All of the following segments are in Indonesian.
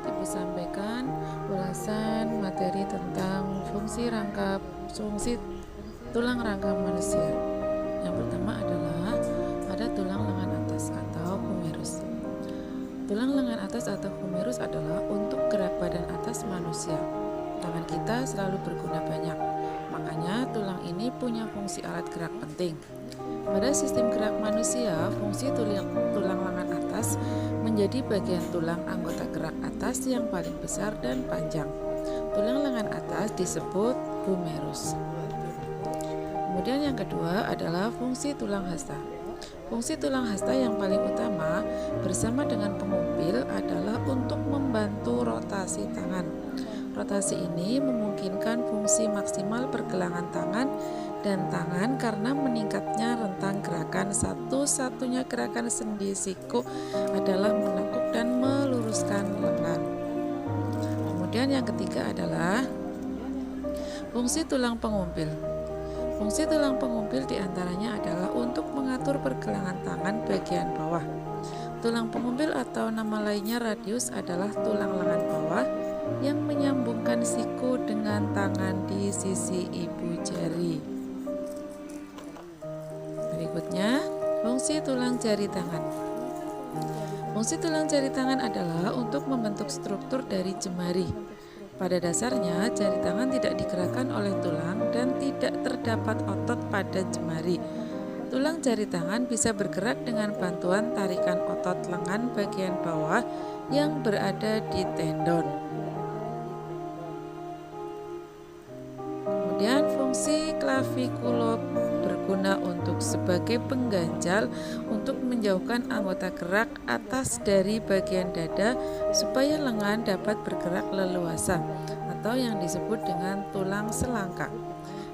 berikut Ibu sampaikan ulasan materi tentang fungsi tulang rangka manusia. Yang pertama adalah ada tulang lengan atas atau humerus. Tulang lengan atas atau humerus adalah untuk gerak badan atas manusia. Tangan kita selalu berguna banyak, makanya tulang ini punya fungsi alat gerak penting. Pada sistem gerak manusia, fungsi tulang lengan atas menjadi bagian tulang anggota gerak atas yang paling besar dan panjang. Tulang lengan atas disebut humerus. Kemudian yang kedua adalah fungsi tulang hasta. Fungsi tulang hasta yang paling utama bersama dengan pengumpil adalah untuk membantu rotasi tangan. Rotasi ini memungkinkan fungsi maksimal pergelangan tangan dan tangan karena meningkatnya rentang gerakan. Satu-satunya gerakan sendi siku adalah menekuk dan meluruskan lengan. Kemudian yang ketiga adalah fungsi tulang pengumpil. Fungsi tulang pengumpil diantaranya adalah untuk mengatur pergelangan tangan bagian bawah. Tulang pengumpil atau nama lainnya radius adalah tulang lengan bawah yang menyambungkan siku dengan tangan di sisi ibu jari. Berikutnya, fungsi tulang jari tangan. Fungsi tulang jari tangan adalah untuk membentuk struktur dari jemari. Pada dasarnya, jari tangan tidak digerakkan oleh tulang dan tidak terdapat otot pada jemari. Tulang jari tangan bisa bergerak dengan bantuan tarikan otot lengan bagian bawah yang berada di tendon. Kemudian fungsi clavicula berguna untuk sebagai pengganjal untuk menjauhkan anggota gerak atas dari bagian dada supaya lengan dapat bergerak leluasa atau yang disebut dengan tulang selangka.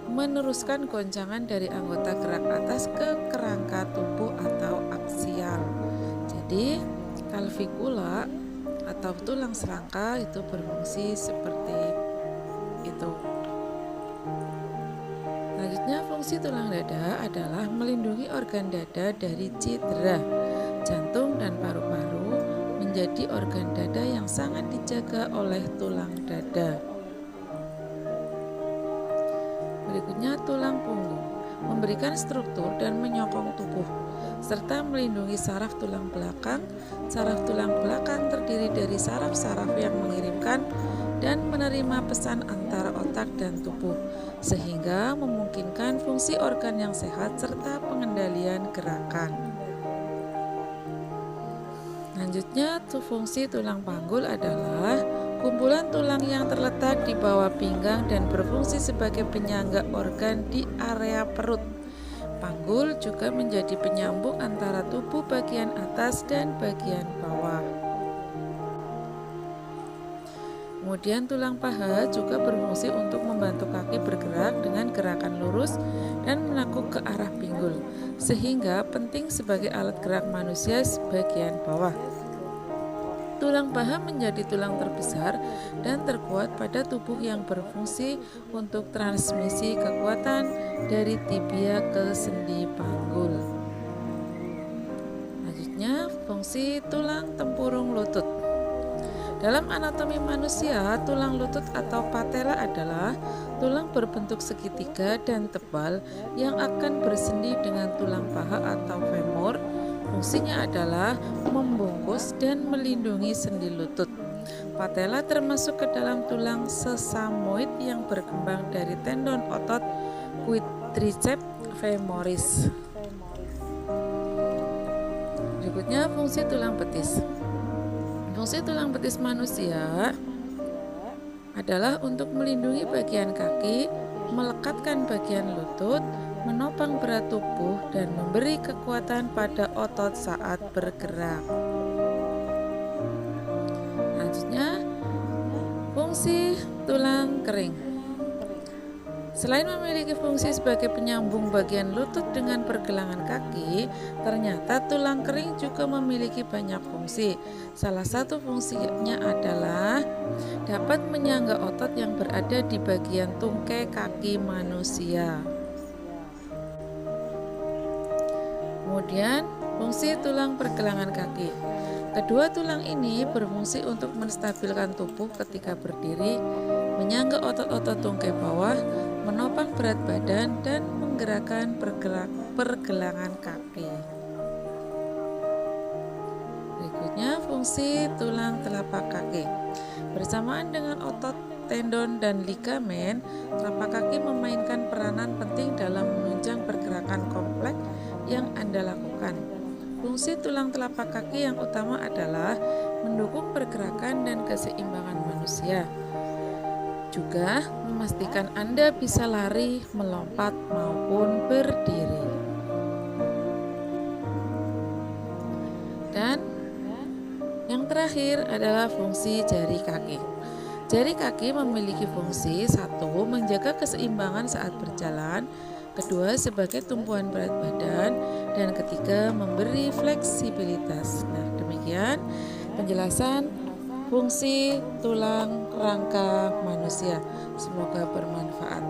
Meneruskan goncangan dari anggota gerak atas ke kerangka tubuh atau aksial. Jadi clavicula atau tulang selangka itu berfungsi seperti itu. Selanjutnya, fungsi tulang dada adalah melindungi organ dada dari cedera. Jantung dan paru-paru menjadi organ dada yang sangat dijaga oleh tulang dada. Berikutnya, tulang punggung memberikan struktur dan menyokong tubuh serta melindungi saraf tulang belakang. Saraf tulang belakang terdiri dari saraf-saraf yang mengirimkan dan menerima pesan antara otak dan tubuh, sehingga memungkinkan fungsi organ yang sehat serta pengendalian gerakan. Selanjutnya, fungsi tulang panggul adalah kumpulan tulang yang terletak di bawah pinggang dan berfungsi sebagai penyangga organ di area perut. Panggul juga menjadi penyambung antara tubuh bagian atas dan bagian bawah. Kemudian tulang paha juga berfungsi untuk membantu kaki bergerak dengan gerakan lurus dan menekuk ke arah pinggul, sehingga penting sebagai alat gerak manusia bagian bawah. Tulang paha menjadi tulang terbesar dan terkuat pada tubuh yang berfungsi untuk transmisi kekuatan dari tibia ke sendi panggul. Selanjutnya, fungsi tulang tempurung lutut. Dalam anatomi manusia, tulang lutut atau patella adalah tulang berbentuk segitiga dan tebal yang akan bersendi dengan tulang paha atau femur. Fungsinya adalah membungkus dan melindungi sendi lutut. Patella termasuk ke dalam tulang sesamoid yang berkembang dari tendon otot quadriceps femoris. Berikutnya, fungsi tulang betis. Fungsi tulang betis manusia adalah untuk melindungi bagian kaki, melekatkan bagian lutut, menopang berat tubuh, dan memberi kekuatan pada otot saat bergerak. Selanjutnya, fungsi tulang kering. Selain memiliki fungsi sebagai penyambung bagian lutut dengan pergelangan kaki, ternyata tulang kering juga memiliki banyak fungsi. Salah satu fungsinya adalah dapat menyangga otot yang berada di bagian tungkai kaki manusia. Kemudian Fungsi tulang pergelangan kaki. Kedua tulang ini berfungsi untuk menstabilkan tubuh ketika berdiri, menyangga otot-otot tungkai bawah, menopang berat badan, dan menggerakkan pergelangan kaki. Berikutnya, fungsi tulang telapak kaki. Bersamaan dengan otot, tendon, dan ligamen, telapak kaki memainkan peranan penting dalam menunjang pergerakan kompleks yang Anda lakukan. Fungsi tulang telapak kaki yang utama adalah mendukung pergerakan dan keseimbangan manusia. Juga memastikan Anda bisa lari, melompat, maupun berdiri. Dan yang terakhir adalah fungsi jari kaki. Jari kaki memiliki fungsi: 1. Menjaga keseimbangan saat berjalan, 2. Sebagai tumpuan berat badan, dan 3. Memberi fleksibilitas. Nah, demikian penjelasan fungsi tulang rangka manusia. Semoga bermanfaat.